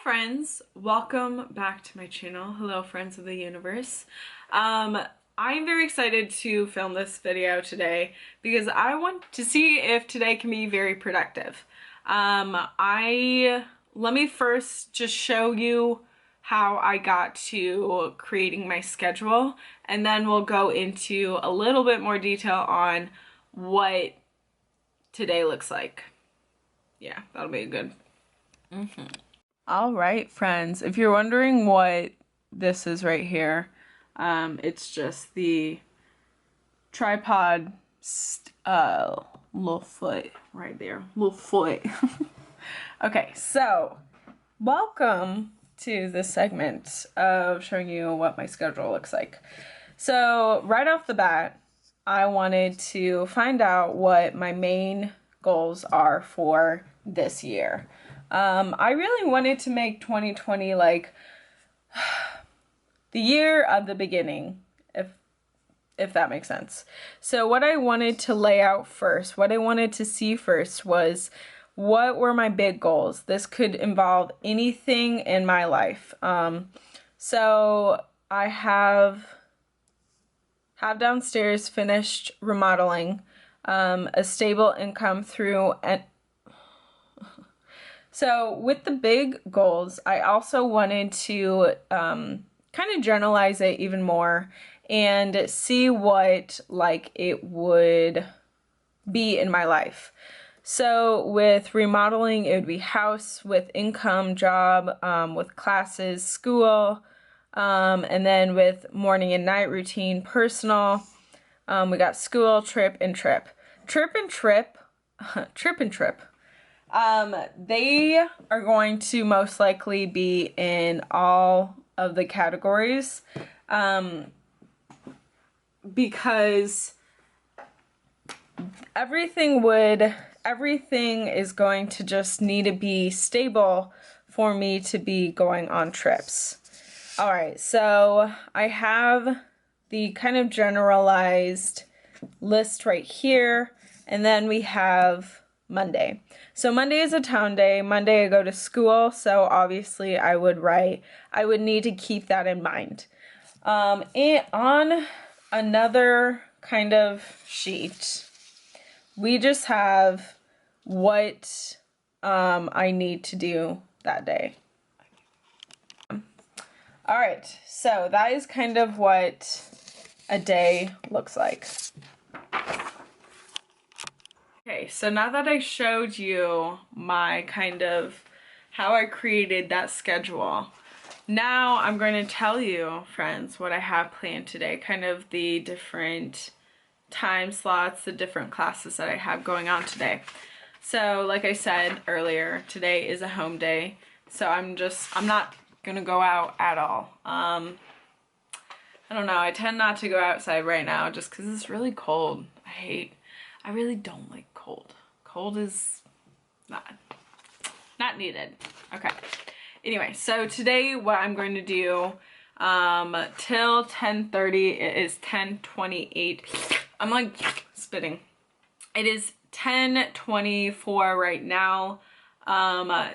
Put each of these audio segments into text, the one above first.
friends, welcome back to my channel. Hello friends of the universe. I'm very excited to film this video because I want to see if today can be very productive. Let me first just show you how I got to creating my schedule, and then we'll go into a little bit more detail on what today looks like. Yeah, that'll be good. All right, friends, if you're wondering what this is right here, it's just the tripod little foot right there, little foot. Okay, so welcome to this segment of showing you what my schedule looks like. So right off the bat, I wanted to find out what my main goals are for this year. I really wanted to make 2020 like the year of the beginning, if that makes sense. So what I wanted to lay out first, what I wanted to see first was what were my big goals. This could involve anything in my life. So I have downstairs finished remodeling, a stable income through an So with the big goals, I also wanted to kind of generalize it even more and see what like it would be in my life. So with remodeling, it would be house, with income, job, with classes, school, and then with morning and night routine, personal. We got school, trip, and trip. Trip and trip. They are going to most likely be in all of the categories, because everything is going to just need to be stable for me to be going on trips. All right, so I have the kind of generalized list right here, and then we have Monday. So Monday is a town day. Monday I go to school, so obviously I would need to keep that in mind. And on another kind of sheet, we just have what I need to do that day. All right, so that is kind of what a day looks like. Okay, so now that I showed you my kind of how I created that schedule, now I'm going to tell you, friends, what I have planned today, kind of the different time slots, the different classes that I have going on today. So like I said earlier, today is a home day, so I'm not gonna go out at all. I don't know, I tend not to go outside right now just because it's really cold. I really don't like cold. Cold is not needed. Okay. Anyway, so today what I'm going to do till 10:30, it is 10:28. I'm like spitting. It is 10:24 right now.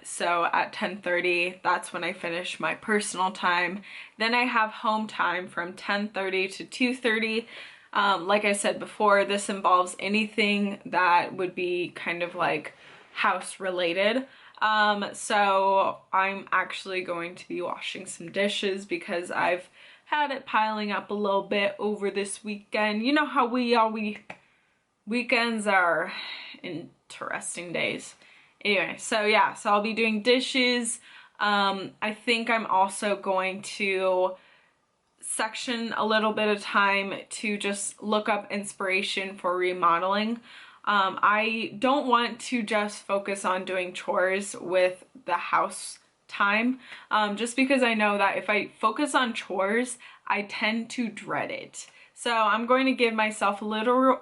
So at 10:30, that's when I finish my personal time. Then I have home time from 10:30 to 2:30. Like I said before, this involves anything that would be kind of like house related. So I'm actually going to be washing some dishes because I've had it piling up a little bit over this weekend. You know how weekends are interesting days. Anyway, so yeah, so I'll be doing dishes. I think I'm also going to section a little bit of time to just look up inspiration for remodeling. I don't want to just focus on doing chores with the house time, just because I know that if I focus on chores, I tend to dread it. So I'm going to give myself a little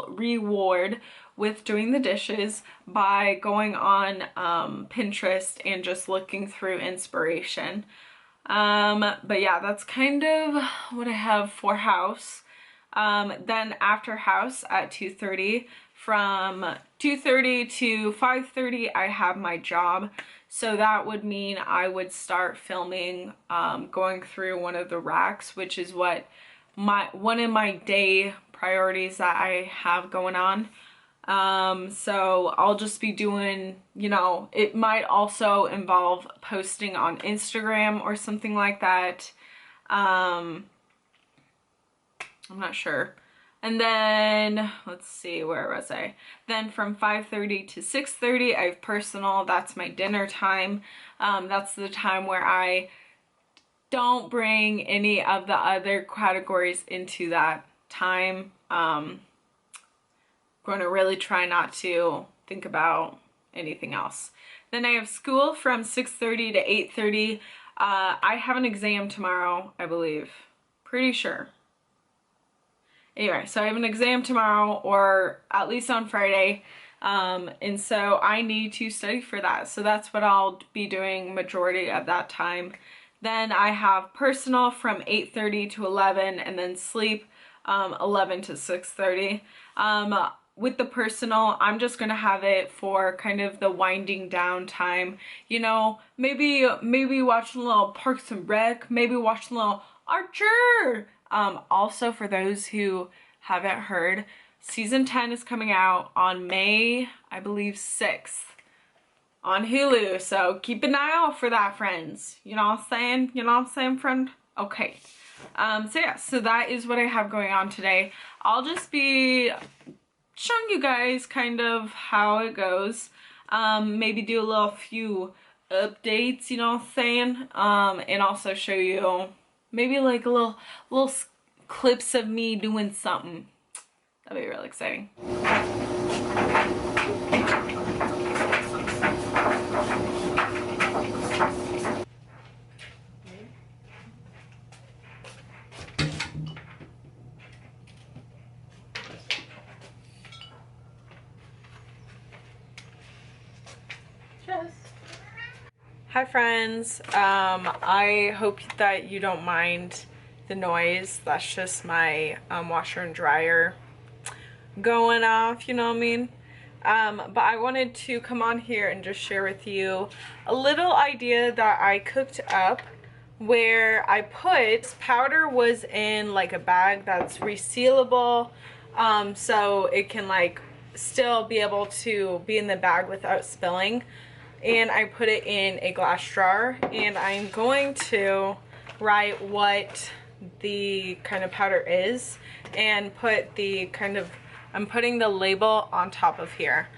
reward with doing the dishes by going on Pinterest and just looking through inspiration. But yeah, that's kind of what I have for house. Then after house at 2:30, from 2:30 to 5:30, I have my job. So that would mean I would start filming, going through one of the racks, which is what one of my day priorities that I have going on. So I'll just be doing, you know, it might also involve posting on Instagram or something like that. I'm not sure. And then, let's see, where was I? Then from 5:30 to 6:30, I have personal. That's my dinner time. That's the time where I don't bring any of the other categories into that time. Going to really try not to think about anything else. Then I have school from 6:30 to 8:30. I have an exam tomorrow, I believe. Pretty sure. Anyway, so I have an exam tomorrow, or at least on Friday, and so I need to study for that. So that's what I'll be doing majority of that time. Then I have personal from 8:30 to 11, and then sleep 11 to 6:30. With the personal, I'm just gonna have it for kind of the winding down time. You know, maybe watch a little Parks and Rec, maybe watch a little Archer. Also, for those who haven't heard, season 10 is coming out on May, I believe, 6th on Hulu. So keep an eye out for that, friends. You know what I'm saying? You know what I'm saying, friend? Okay. So yeah, so that is what I have going on today. I'll just be showing you guys kind of how it goes. Maybe do a little few updates, you know what I'm saying? And also show you maybe like a little clips of me doing something. That'd be really exciting. Hi friends, I hope that you don't mind the noise. That's just my washer and dryer going off, you know what I mean? But I wanted to come on here and just share with you a little idea that I cooked up, where I put powder was in like a bag that's resealable, so it can like still be able to be in the bag without spilling. And I put it in a glass jar, and I'm going to write what the kind of powder is and put the kind of, I'm putting the label on top of here.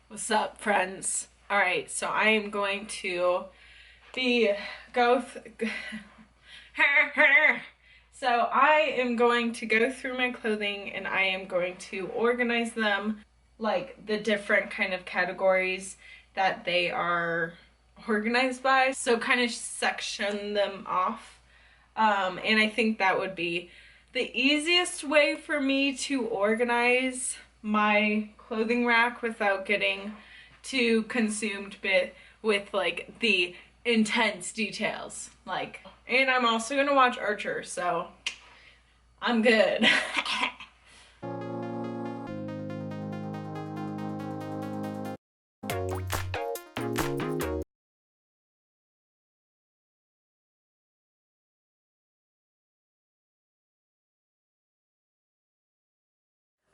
What's up, friends? All right, so I am going to be so I am going to go through my clothing, and I am going to organize them, like the different kind of categories that they are organized by. So kind of section them off. And I think that would be the easiest way for me to organize my clothing rack without getting too consumed with like the intense details. Like, and I'm also gonna watch Archer, so I'm good.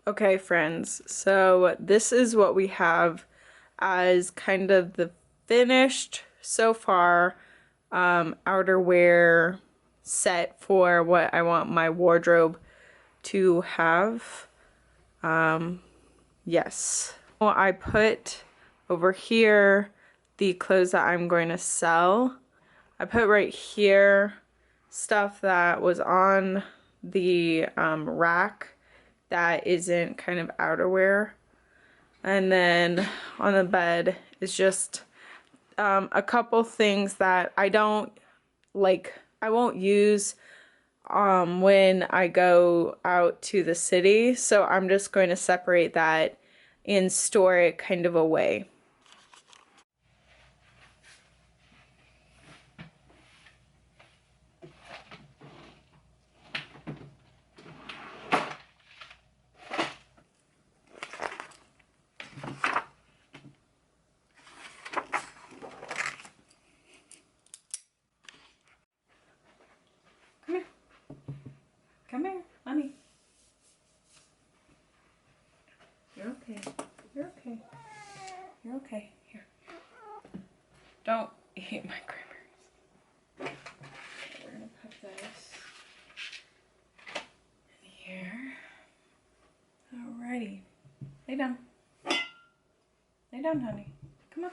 Okay, friends, so this is what we have as kind of the finished so far outerwear set for what I want my wardrobe to have. Yes. Well, I put over here the clothes that I'm going to sell. I put right here stuff that was on the rack that isn't kind of outerwear. And then on the bed is just a couple things that I don't like, I won't use when I go out to the city. So I'm just going to separate that and store it kind of away. Come here. Come here, honey. You're okay. You're okay. You're okay. Here. Don't eat my cranberries. Okay, we're gonna put this in here. Alrighty. Lay down. Lay down, honey. Come on.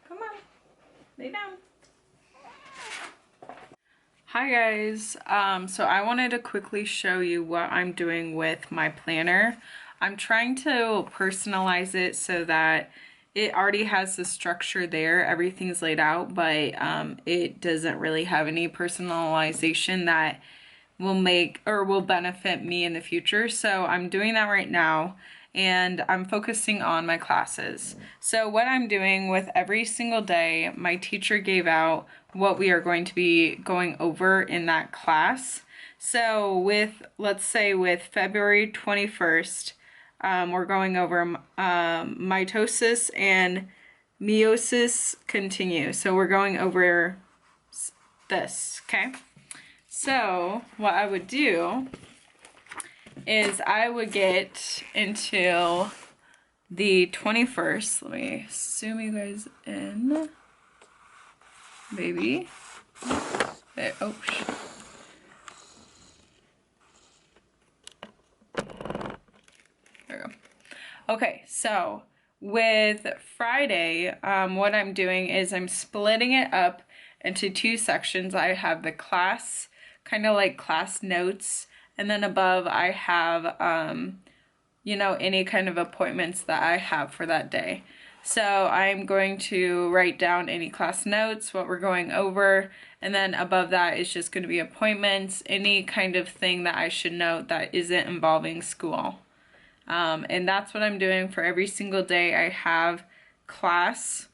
Come on. Lay down. Hi guys. So I wanted to quickly show you what I'm doing with my planner. I'm trying to personalize it so that it already has the structure there. Everything's laid out, but it doesn't really have any personalization that will make or will benefit me in the future. So I'm doing that right now, and I'm focusing on my classes. So what I'm doing with every single day, my teacher gave out what we are going to be going over in that class. So with, let's say with February 21st, we're going over mitosis and meiosis continue. So we're going over this, okay? So what I would do is I would get into the 21st. Let me zoom you guys in. Baby. There, oh, there we go. Okay, so with Friday, what I'm doing is I'm splitting it up into two sections. I have the class, kind of like class notes, and then above I have, you know, any kind of appointments that I have for that day. So I'm going to write down any class notes, what we're going over, and then above that is just going to be appointments, any kind of thing that I should note that isn't involving school. And that's what I'm doing for every single day I have class.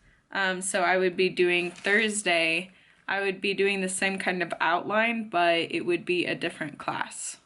So I would be doing Thursday, I would be doing the same kind of outline, but it would be a different class.